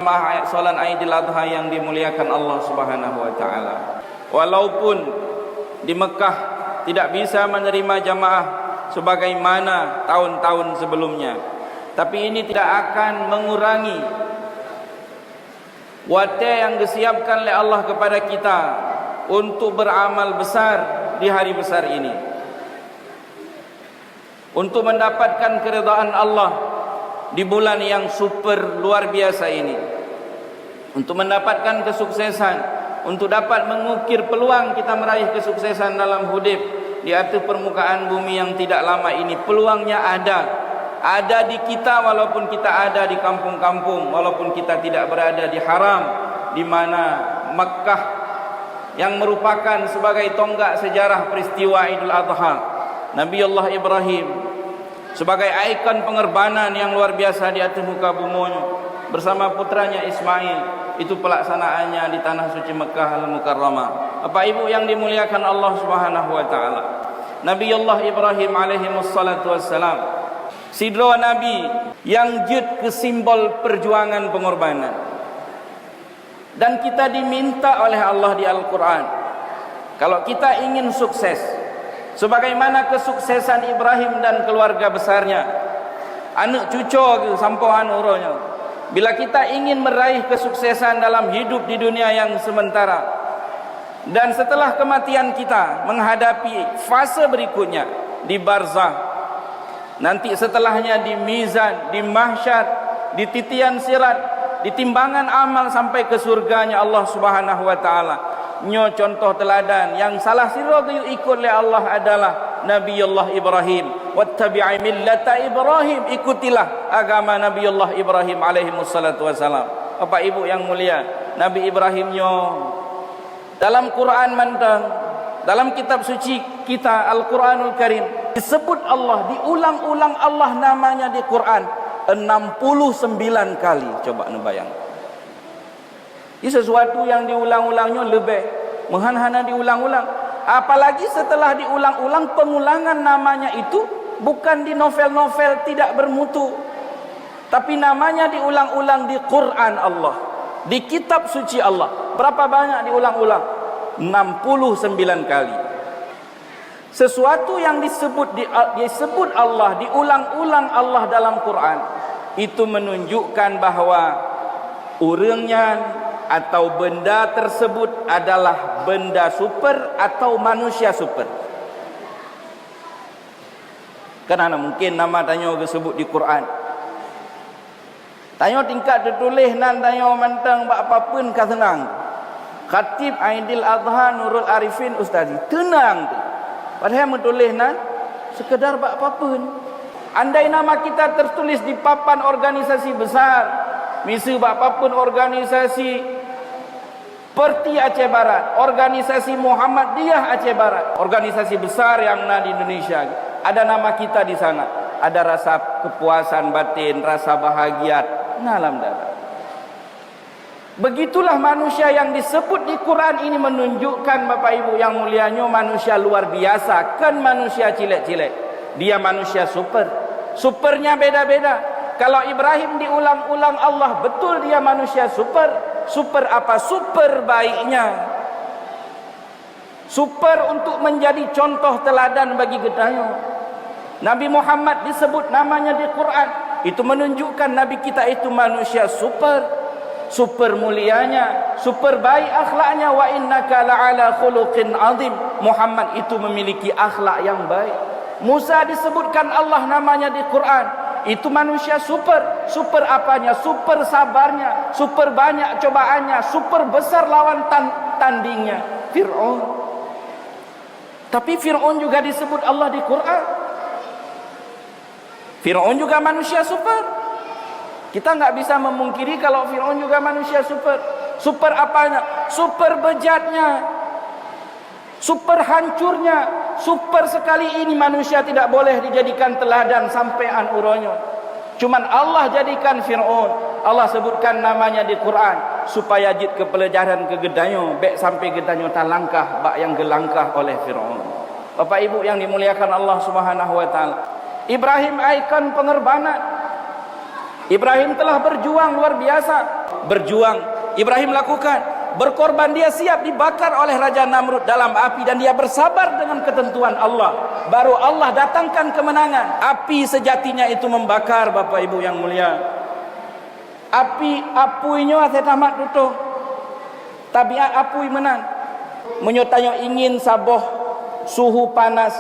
Salat Aidil Adha yang dimuliakan Allah Subhanahu wa taala. Walaupun di Mekah tidak bisa menerima jamaah sebagaimana tahun-tahun sebelumnya, tapi ini tidak akan mengurangi wate yang disiapkan oleh Allah kepada kita untuk beramal besar di hari besar ini, untuk mendapatkan keridhaan Allah di bulan yang super luar biasa ini, untuk mendapatkan kesuksesan, untuk dapat mengukir peluang kita meraih kesuksesan dalam hidup di atas permukaan bumi yang tidak lama ini. Peluangnya ada di kita, walaupun kita ada di kampung-kampung, walaupun kita tidak berada di haram, di mana Makkah yang merupakan sebagai tonggak sejarah peristiwa Idul Adha. Nabi Allah Ibrahim sebagai ikon pengorbanan yang luar biasa di atas muka bumi bersama putranya Ismail, itu pelaksanaannya di tanah suci Mekah Al-Mukarramah. Bapak Ibu yang dimuliakan Allah Subhanahu wa taala, Nabi Allah Ibrahim alaihi wassalatu wassalam, sidro Nabi yang jud ke simbol perjuangan pengorbanan. Dan kita diminta oleh Allah di Al-Quran, kalau kita ingin sukses sebagaimana kesuksesan Ibrahim dan keluarga besarnya, anak cucu sampauan uronya, bila kita ingin meraih kesuksesan dalam hidup di dunia yang sementara, dan setelah kematian kita menghadapi fase berikutnya di barzah, nanti setelahnya di mizan, di mahsyar, di titian sirat, di timbangan amal sampai ke surganya Allah Subhanahu wa taala. Nyo contoh teladan yang salah siro gayu ikut oleh Allah adalah Nabi Allah Ibrahim. Wattabi'i millata Ibrahim, ikutilah agama Nabi Allah Ibrahim alaihi wassalatu wassalam. Bapak Ibu yang mulia, Nabi Ibrahim nyo dalam Quran mantang, dalam kitab suci kita Al-Quranul Karim disebut Allah, diulang-ulang Allah namanya di Quran 69 kali. Coba bayang. Ini sesuatu yang diulang-ulangnya lebih menghana-hana diulang-ulang. Apalagi setelah diulang-ulang, pengulangan namanya itu bukan di novel-novel tidak bermutu, tapi namanya diulang-ulang di Quran Allah, di kitab suci Allah. Berapa banyak diulang-ulang? 69 kali. Sesuatu yang disebut Allah, diulang-ulang Allah dalam Quran, itu menunjukkan bahawa orangnya atau benda tersebut adalah benda super atau manusia super. Kerana mungkin nama tanya disebut di Quran, tanya tingkat tertulis nan tanya mantang apa pun ka tenang. Khatib Aidil Adha Nurul Arifin Ustazi tenang tu. Padahal menulis nan sekedar apa pun. Andai nama kita tertulis di papan organisasi besar, misal apa pun organisasi Perti Aceh Barat, organisasi Muhammadiyah Aceh Barat, organisasi besar yang ada di Indonesia, ada nama kita di sana, ada rasa kepuasan batin, rasa bahagia ngalam darah. Begitulah manusia yang disebut di Quran ini menunjukkan Bapak Ibu yang mulianya manusia luar biasa, kan manusia cilek-cilek. Dia manusia super. Supernya beda-beda. Kalau Ibrahim diulang-ulang Allah, betul dia manusia super. Super apa? Super baiknya. Super untuk menjadi contoh teladan bagi kita. Nabi Muhammad disebut namanya di Quran, itu menunjukkan Nabi kita itu manusia super. Super mulianya, super baik akhlaknya. Wa innaka la'ala khuluqin azim. Muhammad itu memiliki akhlak yang baik. Musa disebutkan Allah namanya di Quran, itu manusia super. Super apanya? Super sabarnya, super banyak cobaannya, super besar lawan tandingnya, Fir'aun. Tapi Fir'aun juga disebut Allah di Quran. Fir'aun juga manusia super. Kita nggak bisa memungkiri kalau Fir'aun juga manusia super. Super apanya? Super bejatnya, super hancurnya, super sekali ini manusia tidak boleh dijadikan teladan sampai uronyo. Cuman Allah jadikan Fir'aun, Allah sebutkan namanya di Quran supaya jid ke pelajaran ke gedanyo, bek sampai gedanyo tak langkah bak yang gelangkah oleh Fir'aun. Bapak Ibu yang dimuliakan Allah Subhanahu wa taala, Ibrahim ikon pengorbanan. Ibrahim telah berjuang luar biasa. Berjuang, Ibrahim lakukan. Berkorban, dia siap dibakar oleh Raja Namrud dalam api. Dan dia bersabar dengan ketentuan Allah. Baru Allah datangkan kemenangan. Api sejatinya itu membakar, Bapak Ibu yang mulia. Api apuinya saya tamat tutup. Tabiat apui menang. Menyotanya ingin saboh suhu panas.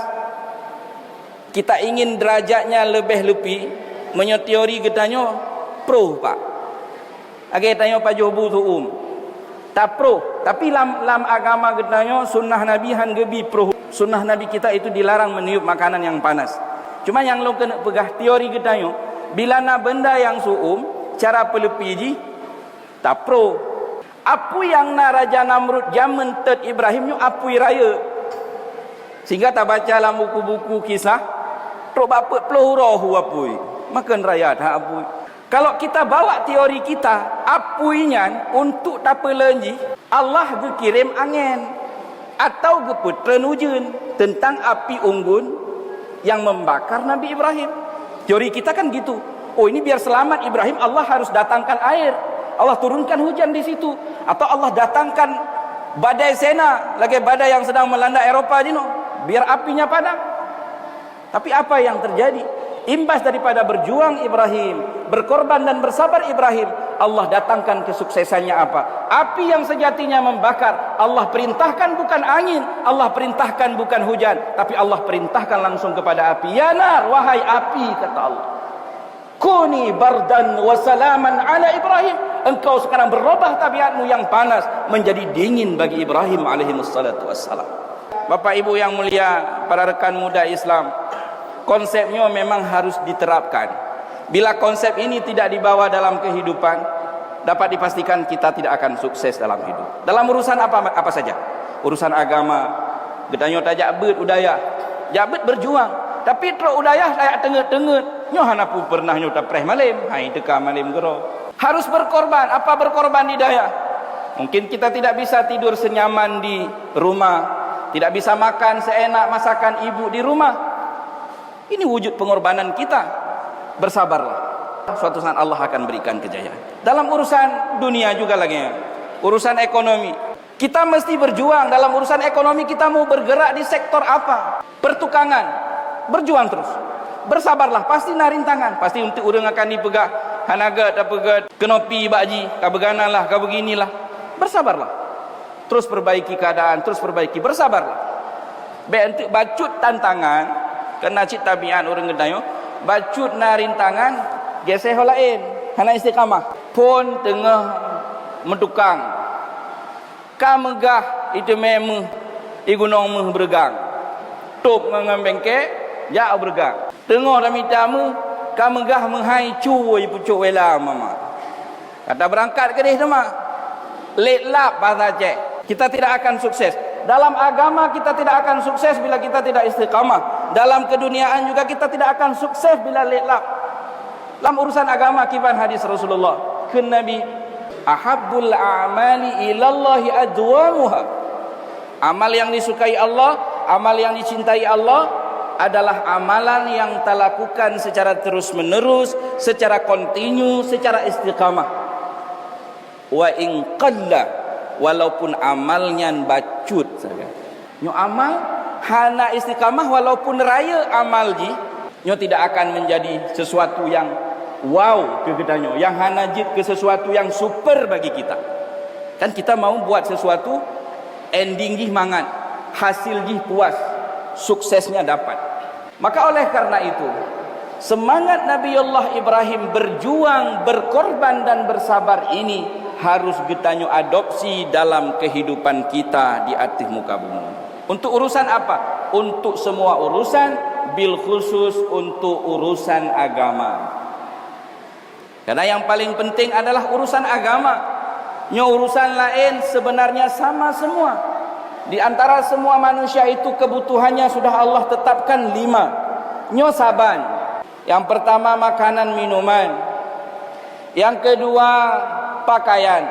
Kita ingin derajatnya lebih. Menyo teori getanya pro pak. Age tanya Pak Jobu tu tak pro, tapi lam agama getanya sunnah Nabi han gebi pro. Sunnah Nabi kita itu dilarang meniup makanan yang panas. Cuma yang lo kena pegah teori getanya, bila na benda yang cara pelepi ji tak pro. Apu yang na Raja Namrud jaman tet Ibrahim nyo apui raya. Sehingga tak baca dalam buku-buku kisah, tok bapet peluhurohu apui. Makan raya tak apui. Kalau kita bawa teori kita, apuinya untuk tapa lenji, Allah berkirim angin atau geputren hujan tentang api unggun yang membakar Nabi Ibrahim. Teori kita kan gitu. Oh, ini biar selamat Ibrahim, Allah harus datangkan air. Allah turunkan hujan di situ, atau Allah datangkan badai Sena, lagi badai yang sedang melanda Eropa ini, biar apinya padam. Tapi apa yang terjadi? Imbas daripada berjuang Ibrahim, berkorban dan bersabar Ibrahim, Allah datangkan kesuksesannya apa? Api yang sejatinya membakar. Allah perintahkan bukan angin, Allah perintahkan bukan hujan, tapi Allah perintahkan langsung kepada api. Ya nar, wahai api, kata Allah, kuni bardan wa salaman ala Ibrahim. Engkau sekarang berubah tabiatmu yang panas menjadi dingin bagi Ibrahim alaihi wassalatu wassalam. Bapak Ibu yang mulia, para rekan muda Islam, konsepnya memang harus diterapkan. Bila konsep ini tidak dibawa dalam kehidupan, dapat dipastikan kita tidak akan sukses dalam hidup. Dalam urusan apa saja. Urusan agama, gedanyo tajak bet udaya. Jabet berjuang, tapi terus udaya layak tenget-tenget. Nyo hanapu pernah nyo tapreh malim, hai teka malim gero. Harus berkorban. Apa berkorban di daya? Mungkin kita tidak bisa tidur senyaman di rumah, tidak bisa makan seenak masakan ibu di rumah. Ini wujud pengorbanan kita. Bersabarlah. Suatu saat Allah akan berikan kejayaan. Dalam urusan dunia juga lagi, urusan ekonomi, kita mesti berjuang. Dalam urusan ekonomi kita mau bergerak di sektor apa? Pertukangan, berjuang terus. Bersabarlah, pasti narintangan. Pasti untuk orang akan dipegah hanaga tak pegat kenopi bakji, kau beganalah, kau beginilah. Bersabarlah. Terus perbaiki keadaan, terus perbaiki. Bersabarlah. Baik untuk bacut tantangan, kena cik tabiat orang gedayo, bacut narintangan, geseh lain, hana istiqamah. Pun tengah mentukang, ka megah itu memang igunong meh bergang. Top ngambengke, ya bergang. Tengah dami tamu, ka megah menghai cuoi pucuk wela mama. Kata berangkat ke deh mah. Letlap bahasa cek. Kita tidak akan sukses. Dalam agama kita tidak akan sukses bila kita tidak istiqamah. Dalam keduniaan juga kita tidak akan sukses bila letlap. Dalam urusan agama kiban hadis Rasulullah ke Nabi, ahabbul a'mali ilallahi adwamuha. Amal yang disukai Allah, amal yang dicintai Allah adalah amalan yang kita lakukan secara terus menerus, secara kontinu, secara istiqamah. Wa in qalla, walaupun amalnya bacut saja. Nyo amal hana istiqamah walaupun raya amal ji, nyo tidak akan menjadi sesuatu yang wow kegedanyo, yang hana jid ke sesuatu yang super bagi kita. Kan kita mau buat sesuatu ending ji mangat, hasil ji puas, suksesnya dapat. Maka oleh karena itu, semangat Nabiullah Ibrahim berjuang, berkorban dan bersabar ini harus kita adopsi dalam kehidupan kita di atas muka bumi. Untuk urusan apa? Untuk semua urusan, bil khusus untuk urusan agama. Karena yang paling penting adalah urusan agama. Nyo urusan lain sebenarnya sama semua. Di antara semua manusia itu kebutuhannya sudah Allah tetapkan 5. Nyo saban. Yang pertama makanan minuman. Yang kedua pakaian.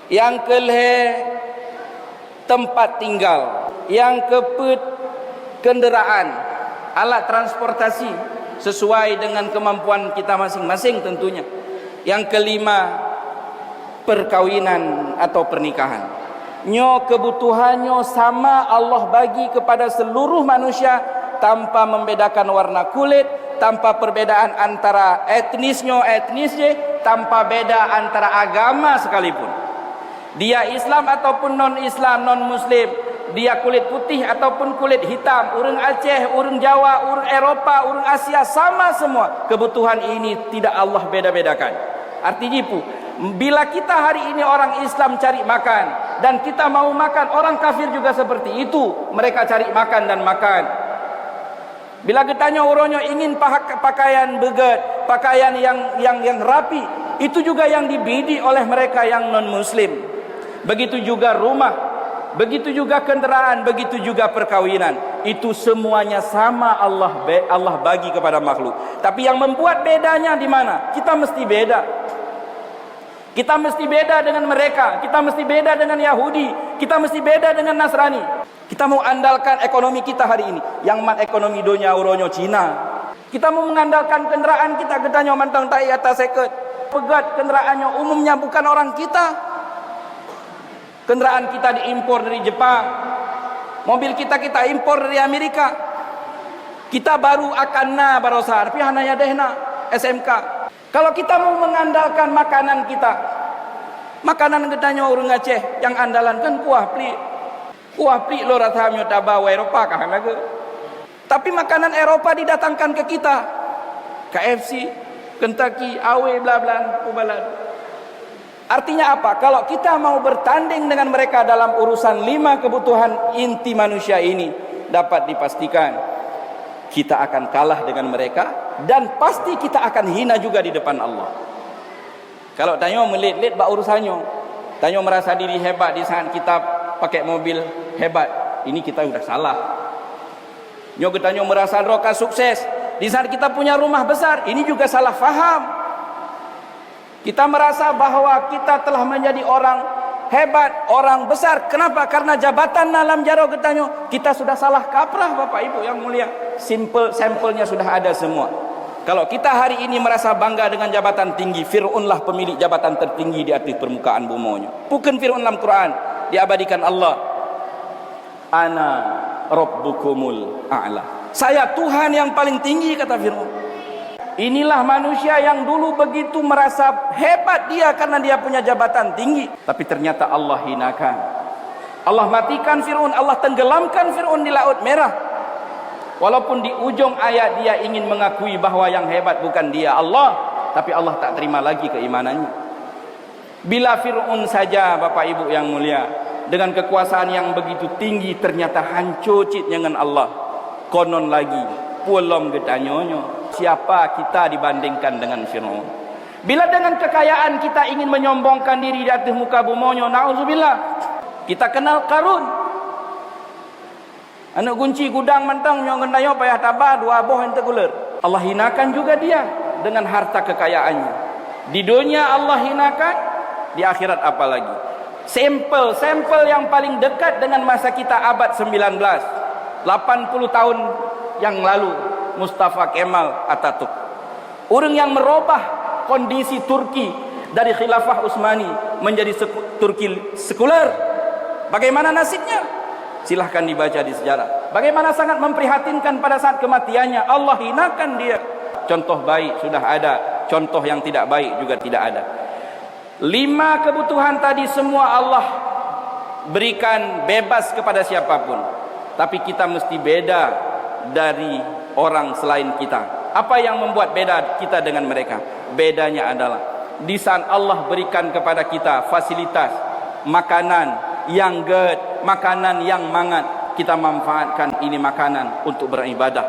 Yang kelih tempat tinggal. Yang keput kenderaan, alat transportasi. sesuai dengan kemampuan kita masing-masing tentunya. Yang kelima, perkawinan atau pernikahan. Kebutuhannya sama Allah bagi kepada seluruh manusia tanpa membedakan warna kulit, tanpa perbedaan antara etnisnya, tanpa beda antara agama sekalipun. Dia Islam ataupun non-Islam, non-Muslim, dia kulit putih ataupun kulit hitam, orang Aceh, orang Jawa, orang Eropa, orang Asia, sama semua. Kebutuhan ini tidak Allah beda-bedakan. Artinya bila kita hari ini orang Islam cari makan dan kita mau makan, orang kafir juga seperti itu. Mereka cari makan dan makan. Bila ditanya orangnya ingin pakaian beget, pakaian yang rapi, itu juga yang dibidik oleh mereka yang non-Muslim. Begitu juga rumah, begitu juga kendaraan, begitu juga perkawinan. Itu semuanya sama Allah bagi kepada makhluk. Tapi yang membuat bedanya di mana? Kita mesti beda. Kita mesti beda dengan mereka, kita mesti beda dengan Yahudi, kita mesti beda dengan Nasrani. Kita mau andalkan ekonomi kita hari ini, yang mat ekonomi dunia uronyo Cina. Kita mau mengandalkan kendaraan kita, getanyo mantang tai atas seket. Pegat kendaraannya umumnya bukan orang kita. Kendaraan kita diimpor dari Jepang. Mobil kita impor dari Amerika. Kita baru akan barosar, tapi hananya dehna SMK. Kalau kita mau mengandalkan makanan kita, makanan getanyo orang Aceh yang andalan kan kuah pli. Kuah pli lo ratamyo tabawa Eropa kah lagu. Tapi makanan Eropa didatangkan ke kita. KFC, Kentucky, AW bla bla kubalan. Artinya apa? Kalau kita mau bertanding dengan mereka dalam urusan 5 kebutuhan inti manusia ini, dapat dipastikan kita akan kalah dengan mereka dan pasti kita akan hina juga di depan Allah. Kalau tanya melit-lit bak urusannya, tanya merasa diri hebat di saat kita pakai mobil hebat, ini kita sudah salah. Nyo tanya merasa roka sukses di saat kita punya rumah besar, ini juga salah faham. Kita merasa bahwa kita telah menjadi orang hebat, orang besar. Kenapa? Karena jabatan dalam jaro getanyo kita sudah salah kaprah, Bapak Ibu yang mulia. Sampelnya sudah ada semua. Kalau kita hari ini merasa bangga dengan jabatan tinggi, Fir'aunlah pemilik jabatan tertinggi di atas permukaan bumi. Bukan Fir'aun dalam Quran, diabadikan Allah. Ana rabbukumul a'la. Saya Tuhan yang paling tinggi, kata Fir'aun. Inilah manusia yang dulu begitu merasa hebat dia karena dia punya jabatan tinggi, tapi ternyata Allah hinakan. Allah matikan Fir'aun, Allah tenggelamkan Fir'aun di Laut Merah. Walaupun di ujung ayat dia ingin mengakui bahwa yang hebat bukan dia, Allah, tapi Allah tak terima lagi keimanannya. Bila Fir'aun saja, Bapak Ibu yang mulia, dengan kekuasaan yang begitu tinggi ternyata hancur cit dengan Allah, konon lagi pulam getanyonyo, siapa kita dibandingkan dengan Fir'aun? Bila dengan kekayaan kita ingin menyombongkan diri di atas muka bumonyo, na'udzubillah, kita kenal Qarun. Anak kunci gudang mantang nyong gendayo payah tabah 2 boh ente guler. Allah hinakan juga dia dengan harta kekayaannya. Di dunia Allah hinakan, di akhirat apalagi. Sampel yang paling dekat dengan masa kita abad 19, 80 tahun yang lalu, Mustafa Kemal Atatürk. Orang yang merubah kondisi Turki dari khilafah Utsmani menjadi Turki sekuler. Bagaimana nasibnya? Silahkan dibaca di sejarah. Bagaimana sangat memprihatinkan pada saat kematiannya. Allah hinakan dia. Contoh baik sudah ada, contoh yang tidak baik juga tidak ada. 5 kebutuhan tadi semua Allah berikan bebas kepada siapapun. Tapi kita mesti beda dari orang selain kita. Apa yang membuat beda kita dengan mereka? Bedanya adalah di saat Allah berikan kepada kita fasilitas, makanan yang makanan yang mangat, kita manfaatkan ini makanan untuk beribadah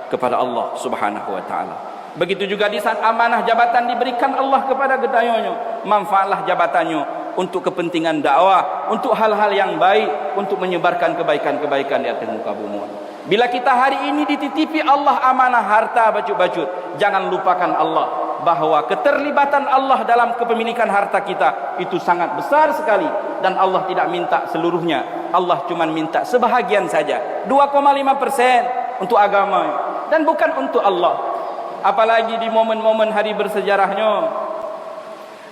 kepada Allah Subhanahu wa taala. Begitu juga di saat amanah jabatan diberikan Allah kepada gedayonyo, manfaatlah jabatannya untuk kepentingan dakwah, untuk hal-hal yang baik, untuk menyebarkan kebaikan-kebaikan di atas muka bumi. Bila kita hari ini dititipi Allah amanah harta bacut-bacut, jangan lupakan Allah bahwa keterlibatan Allah dalam kepemilikan harta kita itu sangat besar sekali, dan Allah tidak minta seluruhnya. Allah cuma minta sebahagian saja, 2,5% untuk agama dan bukan untuk Allah. apalagi di momen-momen hari bersejarahnya.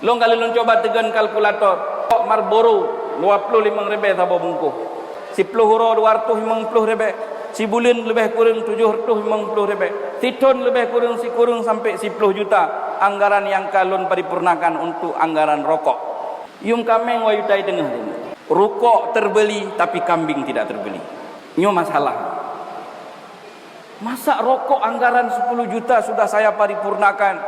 Long kali long coba tegan kalkulator, Marlboro 25 ribu tabo bungkuh, si peluru 250 ribu, si bulin lebih kurang 750 ribu, si ton lebih kurang si kurang sampai 10 juta anggaran yang kalon paripurnakan untuk anggaran rokok. Yung kameng wa yutai tengah ini. Rokok terbeli tapi kambing tidak terbeli. Nyo masalah. Masa rokok anggaran 10 juta sudah saya paripurnakan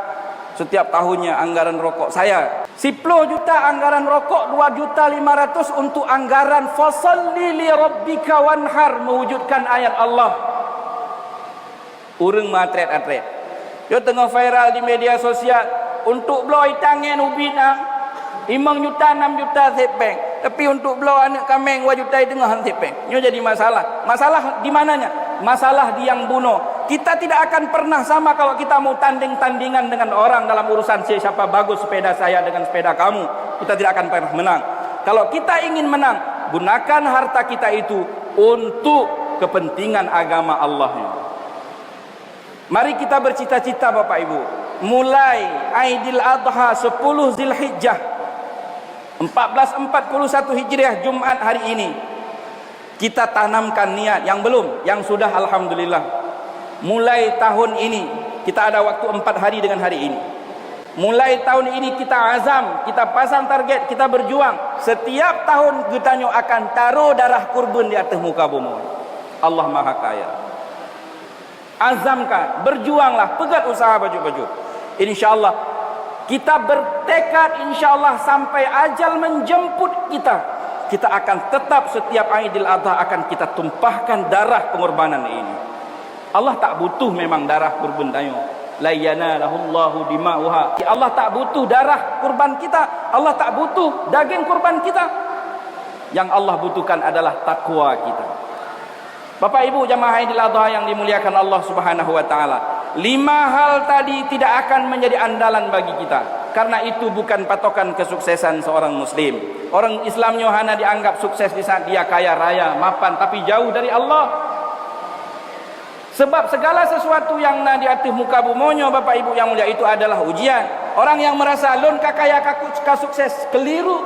setiap tahunnya anggaran rokok saya. 10 juta anggaran rokok, 2.500.000 untuk anggaran fasalli li rabbika wanhar, mewujudkan ayat Allah. Urang matret-atret. Yo tengah viral di media sosial untuk blow tangan ubinang 5 juta 6 juta sepeng. Tapi untuk blow anak kameng 2 juta tengah sepeng. Nyo jadi masalah. Masalah di mananya? Masalah di yang bunuh. Kita tidak akan pernah sama kalau kita mau tanding-tandingan dengan orang dalam urusan siapa bagus sepeda saya dengan sepeda kamu. Kita tidak akan pernah menang. Kalau kita ingin menang, gunakan harta kita itu untuk kepentingan agama Allahnya. Mari kita bercita-cita Bapak Ibu. Mulai Aidil Adha 10 Zulhijjah 1441 Hijriah Jumat hari ini, kita tanamkan niat. Yang belum, yang sudah alhamdulillah. Mulai tahun ini kita ada waktu 4 hari dengan hari ini. Mulai tahun ini kita azam, kita pasang target, kita berjuang. Setiap tahun kita akan taruh darah kurban di atas muka bumi. Allah Maha Kaya. Azamkan, berjuanglah, pegat usaha baju-baju. InsyaAllah kita bertekad, InsyaAllah sampai ajal menjemput kita, kita akan tetap setiap Aidil Adha akan kita tumpahkan darah pengorbanan ini. Allah tak butuh memang darah kurban tayo. La yanalahullahu dima'uha. Allah tak butuh darah kurban kita. Allah tak butuh daging kurban kita. Yang Allah butuhkan adalah takwa kita. Bapak Ibu jamaah Aidil Adha yang dimuliakan Allah Subhanahu wa taala. 5 hal tadi tidak akan menjadi andalan bagi kita. Karena itu bukan patokan kesuksesan seorang muslim. Orang Islam hanya dianggap sukses di saat dia kaya raya, mapan, tapi jauh dari Allah. Sebab segala sesuatu yang di atas muka bumonyo Bapak Ibu yang mulia itu adalah ujian. Orang yang merasa lon kaya sukses, keliru.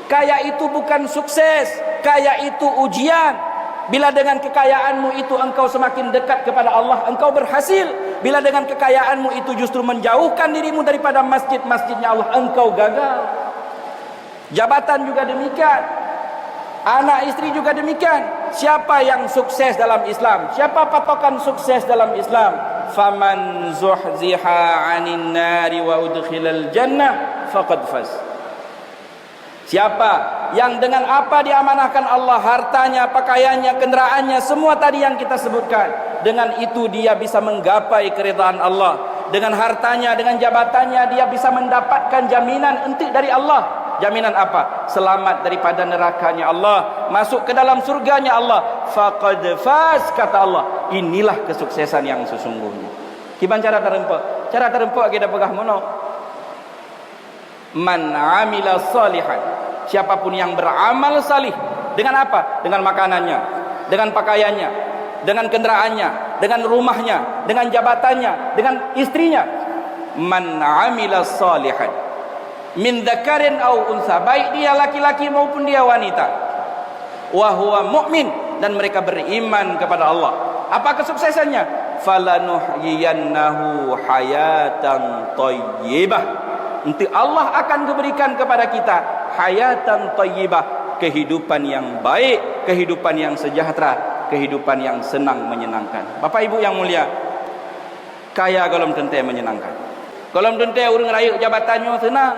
Kaya itu bukan sukses, kaya itu ujian. Bila dengan kekayaanmu itu engkau semakin dekat kepada Allah, engkau berhasil. Bila dengan kekayaanmu itu justru menjauhkan dirimu daripada masjid-masjidnya Allah, engkau gagal. Jabatan juga demikian. Anak istri juga demikian. Siapa yang sukses dalam Islam? Siapa patokan sukses dalam Islam? Faman zuhziha 'anil nari wa udkhilal jannah faqad faz. Siapa yang dengan apa diamanahkan Allah, hartanya, pakaiannya, kendaraannya, semua tadi yang kita sebutkan, dengan itu dia bisa menggapai keridhaan Allah. Dengan hartanya, dengan jabatannya dia bisa mendapatkan jaminan entik dari Allah. Jaminan apa? Selamat daripada nerakanya Allah, masuk ke dalam surganya Allah. Faqad faz, kata Allah. Inilah kesuksesan yang sesungguhnya. Kiban cara terempak? Cara terempak kita pegah mono. Man amila salihan. Siapapun yang beramal salih. Dengan apa? Dengan makanannya, dengan pakaiannya, dengan kendaraannya, dengan rumahnya, dengan jabatannya, dengan istrinya. Man amila salihan min dzakarin aw unsa, baik dia laki-laki maupun dia wanita, wa huwa mu'min, dan mereka beriman kepada Allah. Apa kesuksesannya? Falanuhyiyannahu hayatan thayyibah. Nanti Allah akan memberikan kepada kita hayatan thayyibah, kehidupan yang baik, kehidupan yang sejahtera, kehidupan yang senang menyenangkan. Bapak Ibu yang mulia, kaya golom tentu menyenangkan. Golom tentu urang raya jabatannya senang.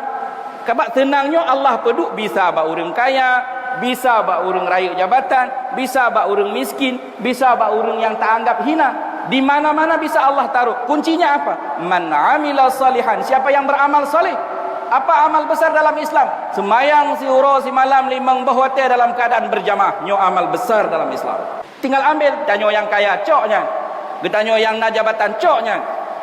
Kabak tenangnya Allah peduk bisa ba urang kaya, bisa ba urang raya jabatan, bisa ba urang miskin, bisa ba urang yang tak anggap hina. Di mana-mana bisa Allah taruh. Kuncinya apa? Man amila salihan. Siapa yang beramal salih? Apa amal besar dalam Islam? Semayang si uro si malam 5 bahwate dalam keadaan berjamaah. Nyo amal besar dalam Islam. Tinggal ambil, tanyo yang kaya coknya, getanyo yang najabatan coknya,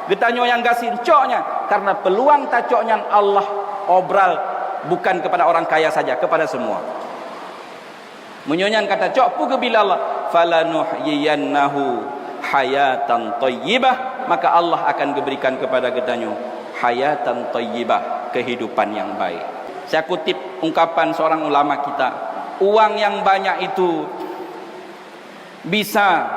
getanyo yang gasin coknya. Karena peluang tacoknya Allah obral bukan kepada orang kaya saja, kepada semua. Menyonyan kata cok pu ke bila Allah falanuhyiyannahu hayatan thayyibah maka Allah akan berikan kepada kitanya hayatan thayyibah, kehidupan yang baik. Saya kutip ungkapan seorang ulama kita, uang yang banyak itu bisa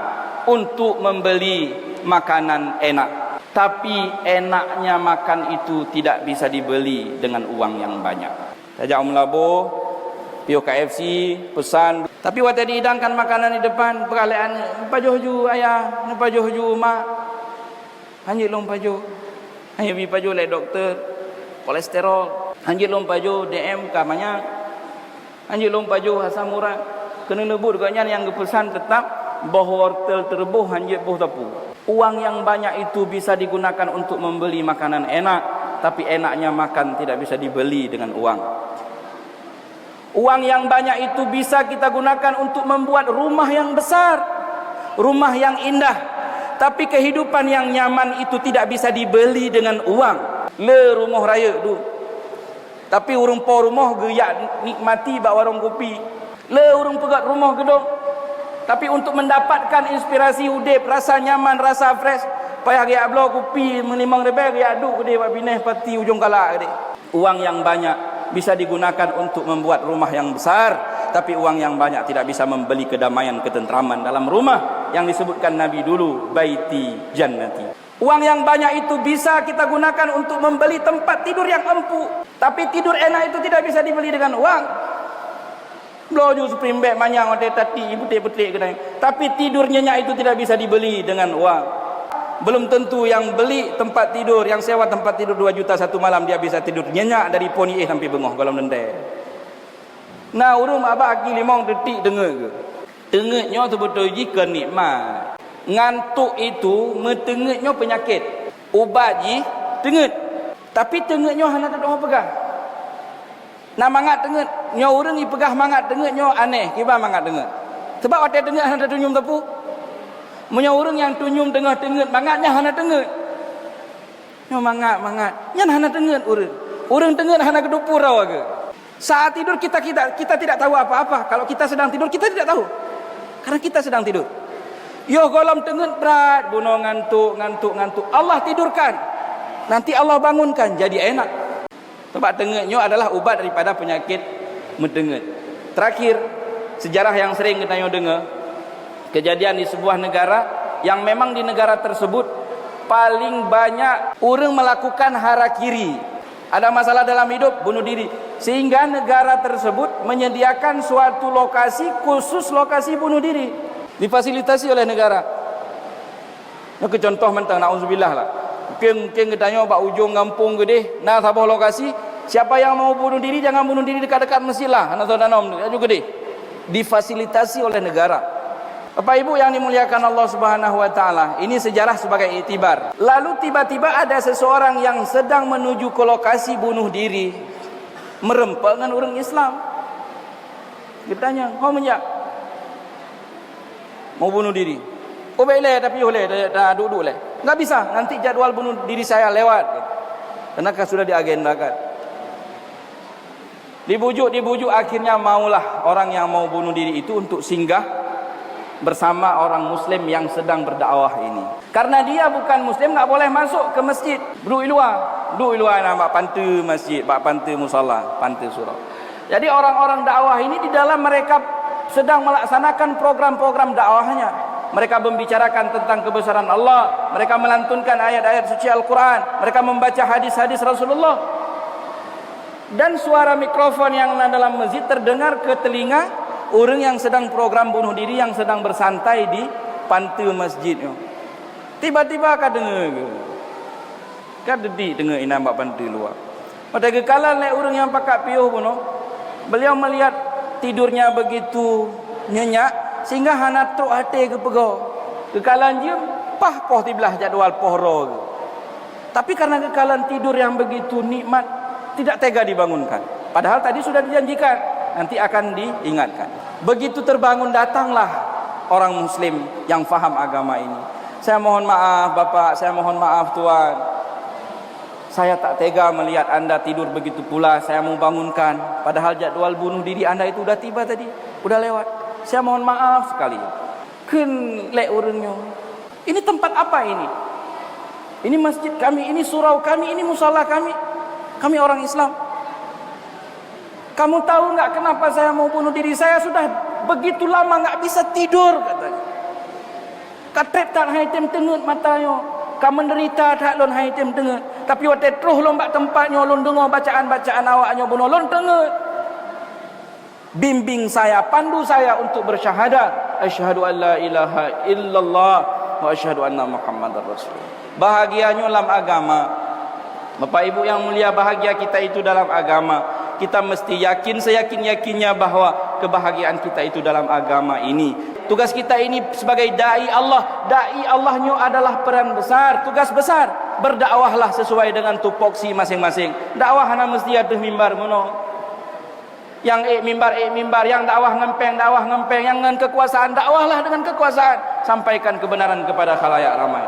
untuk membeli makanan enak, tapi enaknya makan itu tidak bisa dibeli dengan uang yang banyak. Sajak melabo pio KFC pesan, tapi waktu dihidangkan makanan di depan peralehan pajoh ju ayah, pajoh ju mak, hanya long pajoh, hanya bi pajoh le doktor kolesterol, hanya long pajoh DM kamanya, hanya long pajoh asam urat, kena lebut gaknya yang kepesan tetap bahwa terbuh hanya buh tapu. Uang yang banyak itu bisa digunakan untuk membeli makanan enak, tapi enaknya makan tidak bisa dibeli dengan uang. Uang yang banyak itu bisa kita gunakan untuk membuat rumah yang besar, rumah yang indah, tapi kehidupan yang nyaman itu tidak bisa dibeli dengan uang. Le rumah raya tu, tapi urung po rumah geyak nikmati bak warung kopi. Le urung pegat rumah gedung, tapi untuk mendapatkan inspirasi udip, rasa nyaman, rasa fresh, payah geyak blok kopi menimang rebe geyak duk gede bak bineh pati ujung kalak gede. Uang yang banyak bisa digunakan untuk membuat rumah yang besar, tapi uang yang banyak tidak bisa membeli kedamaian, ketentraman dalam rumah yang disebutkan Nabi dulu, baiti jannati. Uang yang banyak itu bisa kita gunakan untuk membeli tempat tidur yang empuk, tapi tidur enak itu tidak bisa dibeli dengan uang. Bloju supreme bed manyang ote tati ibu petik kedai, tapi tidur nyenyak itu tidak bisa dibeli dengan uang. Belum tentu yang beli tempat tidur, yang sewa tempat tidur 2 juta satu malam dia bisa tidur nyenyak dari poni sampai bengoh kalau nendai. Nah, urung abah aki 5 detik dengar ke? Tengeknya tu betul ji kenikmat. Ngantuk itu metengeknya penyakit. Ubat ji tenget. Tapi tengeknya hana tak ada pegang. Nah mangat tenget, nya urang i pegah mangat tengeknya aneh, kiba mangat tenget. Sebab ada tenget hana tunyum tepu. Munya urang yang tunyum tengah-tengah mangatnya hana tenget. Nya mangat. Nya hana tenget urang. Urang tenget hana kedupur rawa ke. Saat tidur kita tidak tahu apa-apa. Kalau kita sedang tidur kita tidak tahu. Karena kita sedang tidur. Yo golom tenget berat, buno ngantuk. Allah tidurkan. Nanti Allah bangunkan jadi enak. Sebab tengetnya adalah ubat daripada penyakit mendenget. Terakhir, sejarah yang sering kita dengar, kejadian di sebuah negara yang memang di negara tersebut paling banyak orang melakukan harakiri. Ada masalah dalam hidup, bunuh diri. Sehingga negara tersebut menyediakan suatu lokasi khusus lokasi bunuh diri. Difasilitasi oleh negara. Nah, ke contoh mentang na'udzubillah lah. Mungkin ketanya bak ujung kampung gede, nah sabah lokasi, siapa yang mau bunuh diri jangan bunuh diri dekat-dekat masjid lah. Anak danom juga gede. Difasilitasi oleh negara. Bapak Ibu yang dimuliakan Allah Subhanahu wa taala, ini sejarah sebagai iktibar. Lalu tiba-tiba ada seseorang yang sedang menuju ke lokasi bunuh diri, merempel dengan orang Islam. Dia tanya, "Kau menjak mau bunuh diri?" "Oh boleh, tapi boleh dah duduk leh." "Enggak bisa, nanti jadwal bunuh diri saya lewat." Karena sudah diagendakan. Dibujuk akhirnya maulah orang yang mau bunuh diri itu untuk singgah bersama orang muslim yang sedang berdakwah ini. Karena dia bukan muslim, enggak boleh masuk ke masjid. Duduk luar nampak pantu masjid, bak pantu musalla, pantu surau. Jadi orang-orang dakwah ini di dalam mereka sedang melaksanakan program-program dakwahnya. Mereka membicarakan tentang kebesaran Allah, mereka melantunkan ayat-ayat suci Al-Quran, mereka membaca hadis-hadis Rasulullah. Dan suara mikrofon yang dalam masjid terdengar ke telinga orang yang sedang program bunuh diri, yang sedang bersantai di pantu masjidnya. Tiba-tiba kau dengar ke? Kau dengar ina mbak pantu luar. Pada kekalan le orang yang pakai piuh pun, beliau melihat tidurnya begitu nyenyak sehingga hana truk hati ke pegau. Kekalan dia poh tibelah jadwal pohro. Tapi karena kekalan tidur yang begitu nikmat, tidak tega dibangunkan. Padahal tadi sudah dijanjikan nanti akan diingatkan. Begitu terbangun datanglah orang muslim yang faham agama ini. "Saya mohon maaf Bapak, saya mohon maaf Tuan. Saya tak tega melihat Anda tidur begitu pula. Saya mau bangunkan. Padahal jadwal bunuh diri Anda itu sudah tiba tadi, sudah lewat. Saya mohon maaf sekali." Kun lek urangnya. "Ini tempat apa ini?" Ini masjid kami, ini surau kami, ini musala kami. Kami orang Islam. Kamu tahu enggak kenapa saya mau bunuh diri? Saya sudah begitu lama enggak bisa tidur, katanya. Katrep tak hai tem tengut matanya. Kamu menderita tak lon hai tem tengut. Tapi waktu terus lomba tempatnya lon dengar bacaan-bacaan awaknya bunuh lon tengut. Bimbing saya, pandu saya untuk bersyahadat. Asyhadu an la ilaha illallah wa asyhadu anna Muhammadar Rasulullah. Bahagianya dalam agama. Bapak Ibu yang mulia, bahagia kita itu dalam agama. Kita mesti yakin seyakin-yakinnya bahwa kebahagiaan kita itu dalam agama ini. Tugas kita ini sebagai dai Allah. Dai Allahnya adalah peran besar, tugas besar. Berdakwahlah sesuai dengan tupoksi masing-masing. Dakwah hana mesti ada mimbar ngono. Yang mimbar, yang dakwah ngempeng, yang dengan kekuasaan, dakwahlah dengan kekuasaan. Sampaikan kebenaran kepada khalayak ramai.